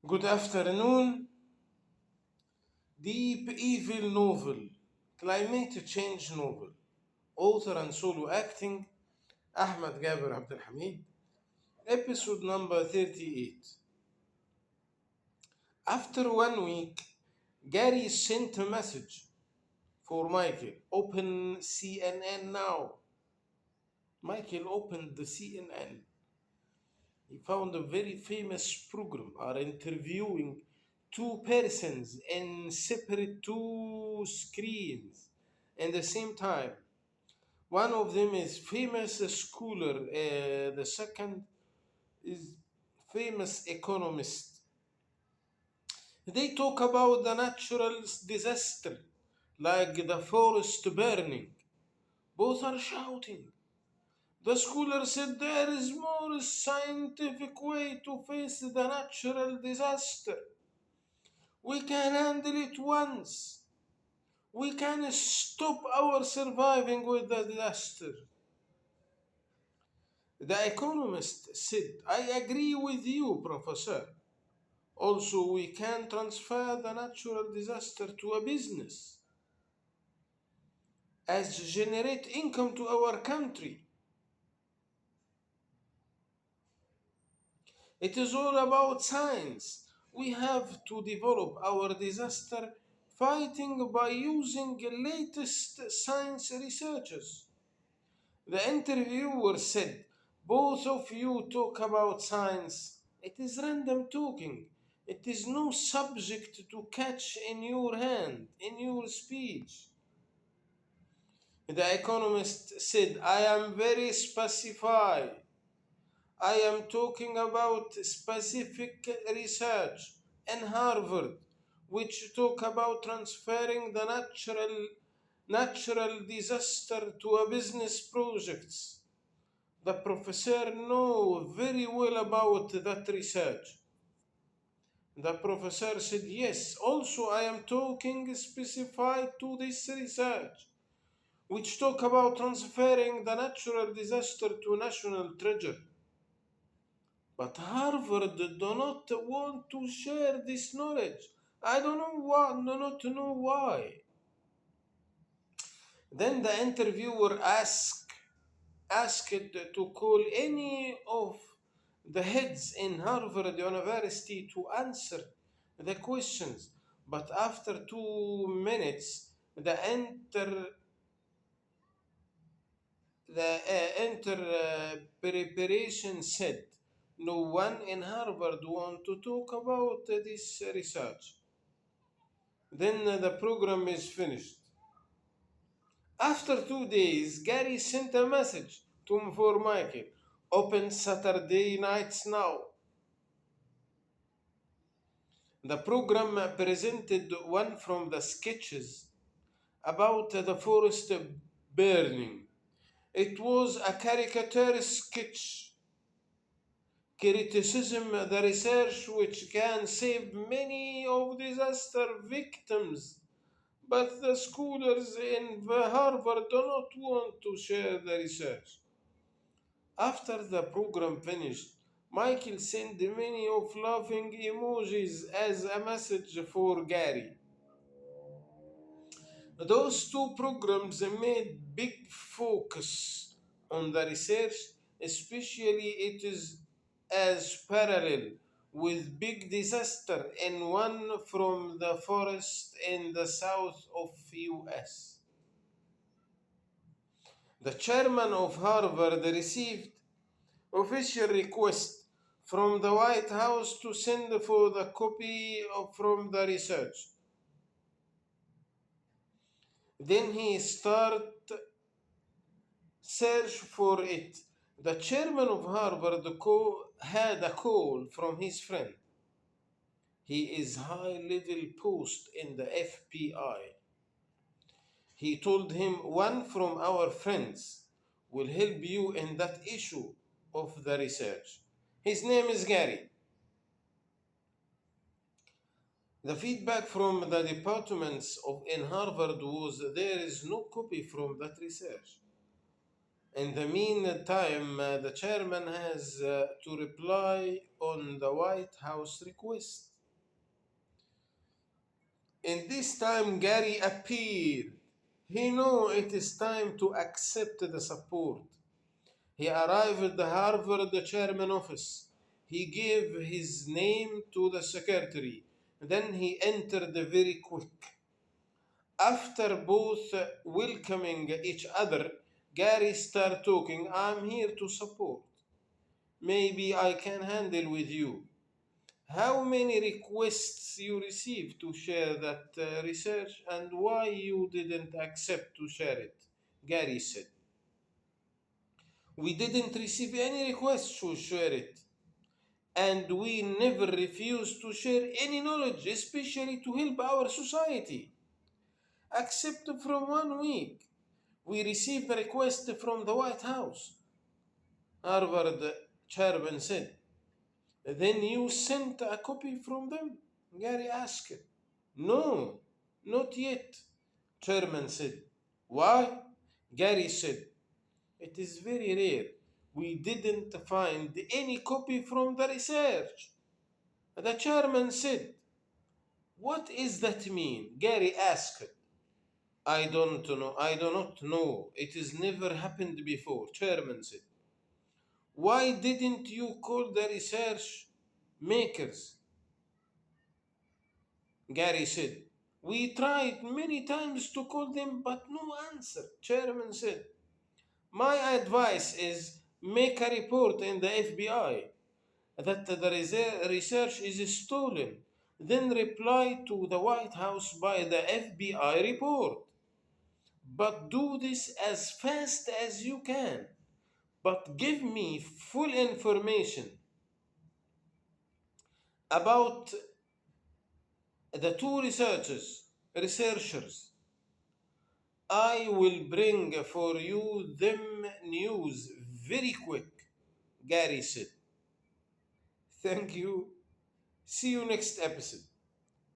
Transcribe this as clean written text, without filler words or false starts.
Good afternoon. Deep Evil Novel, Climate Change Novel, author and solo acting, Ahmed Gaber abdelhamid, episode number 38. After 1 week, Gary sent a message for Michael. Open CNN now. Michael opened the CNN. He found a very famous program are interviewing two persons in separate two screens at the same time. One of them is famous scholar, the second is famous economist. They talk about the natural disaster, like the forest burning. Both are shouting. The scholar said there is more scientific way to face the natural disaster. We can handle it once. We can stop our surviving with the disaster. The economist said, I agree with you, Professor. Also, we can transfer the natural disaster to a business as generate income to our country. It is all about science. We have to develop our disaster fighting by using the latest science researches. The interviewer said, both of you talk about science. It is random talking. It is no subject to catch in your hand, in your speech. The economist said, I am very specified. I am talking about specific research in Harvard, which talk about transferring the natural disaster to a business projects. The professor know very well about that research. The professor said, yes, also I am talking specified to this research, which talk about transferring the natural disaster to national treasure. But Harvard do not want to share this knowledge. I don't know why, do not know why. Then the interviewer asked to call any of the heads in Harvard University to answer the questions. But after 2 minutes, the preparation said, no one in Harvard want to talk about this research. Then the program is finished. After 2 days, Gary sent a message for Michael. Open Saturday nights now. The program presented one from the sketches about the forest burning. It was a caricature sketch criticism the research which can save many of disaster victims, but the scholars in Harvard do not want to share the research. After the program finished, Michael sent many of laughing emojis as a message for Gary. Those two programs made big focus on the research, especially it is as parallel with big disaster in one from the forest in the south of US. The chairman of Harvard received official request from the White House to send for the copy from the research. Then he started search for it. The chairman of Harvard had a call from his friend. He is high level post in the FBI. He told him one from our friends will help you in that issue of the research. His name is Gary. The feedback from the departments in Harvard was there is no copy from that research. In the meantime, the chairman has to reply on the White House request. In this time, Gary appeared. He knew it is time to accept the support. He arrived at the Harvard chairman office. He gave his name to the secretary. Then he entered very quick. After both welcoming each other, Gary started talking. I'm here to support. Maybe I can handle with you. How many requests you received to share that research and why you didn't accept to share it? Gary said. We didn't receive any requests to share it. And we never refuse to share any knowledge, especially to help our society. Except from 1 week, we received a request from the White House. Harvard chairman said. Then you sent a copy from them? Gary asked. No, not yet, chairman said. Why? Gary said. It is very rare. We didn't find any copy from the research. The chairman said. What is that mean? Gary asked. I don't know. I do not know. It has never happened before, chairman said. Why didn't you call the research makers? Gary said. We tried many times to call them, but no answer, chairman said. My advice is make a report in the FBI that the research is stolen. Then reply to the White House by the FBI report. But do this as fast as you can. But give me full information about the two researchers. I will bring for you them news very quick, Gary said. Thank you. See you next episode.